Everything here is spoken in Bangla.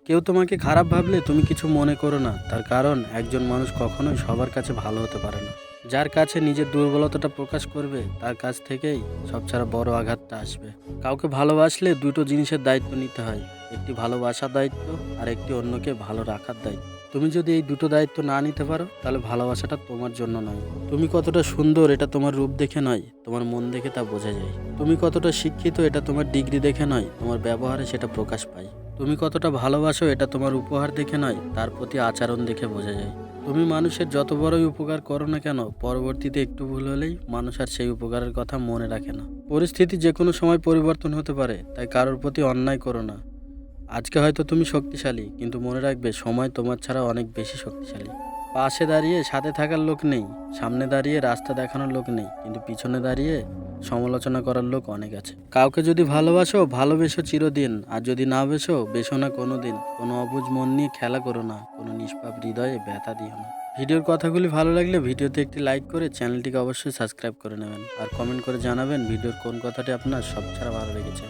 কেউ তোমাকে খারাপ ভাবলে তুমি কিছু মনে করো না, তার কারণ একজন মানুষ কখনোই সবার কাছে ভালো হতে পারে না। যার কাছে নিজের দুর্বলতাটা প্রকাশ করবে তার কাছ থেকেই সবচেয়ে বড় আঘাতটা আসবে। কাউকে ভালোবাসলে দুটো জিনিসের দায়িত্ব নিতে হয়, একটি ভালোবাসার দায়িত্ব আর একটি অন্যকে ভালো রাখার দায়িত্ব। তুমি যদি এই দুটো দায়িত্ব না নিতে পারো তাহলে ভালোবাসাটা তোমার জন্য নয়। তুমি কতটা সুন্দর এটা তোমার রূপ দেখে নয়, তোমার মন দেখে তা বোঝা যায়। তুমি কতটা শিক্ষিত এটা তোমার ডিগ্রি দেখে নয়, তোমার ব্যবহারে সেটা প্রকাশ পায়। তুমি কতটা ভালোবাসো এটা তোমার উপহার দেখে নয়, তার প্রতি আচরণ দেখে বোঝা যায়। তুমি মানুষের যত বড়ই উপকার করো না কেন, পরবর্তীতে একটু ভুল হলেই মানুষ আর সেই উপকারের কথা মনে রাখে না। পরিস্থিতি যে কোনো সময় পরিবর্তন হতে পারে, তাই কারোর প্রতি অন্যায় করো না। আজকে হয়তো তুমি শক্তিশালী, কিন্তু মনে রাখবে সময় তোমার ছাড়া অনেক বেশি শক্তিশালী। পাশে দাঁড়িয়ে সাথে থাকার লোক নেই, সামনে দাঁড়িয়ে রাস্তা দেখানোর লোক নেই, কিন্তু পিছনে দাঁড়িয়ে সমালোচনা করার লোক অনেক আছে। কাউকে যদি ভালোবাসো ভালোবেসো চিরদিন, আর যদি না বেসো না কোনো দিন। কোনো অবুঝ মন নিয়ে খেলা করো না, কোনো নিষ্পাপ হৃদয়ে ব্যথা দিও না। ভিডিওর কথাগুলি ভালো লাগলে ভিডিওতে একটি লাইক করে চ্যানেলটিকে অবশ্যই সাবস্ক্রাইব করে নেবেন, আর কমেন্ট করে জানাবেন ভিডিওর কোন কথাটি আপনার সবচেয়ে ভালো লেগেছে।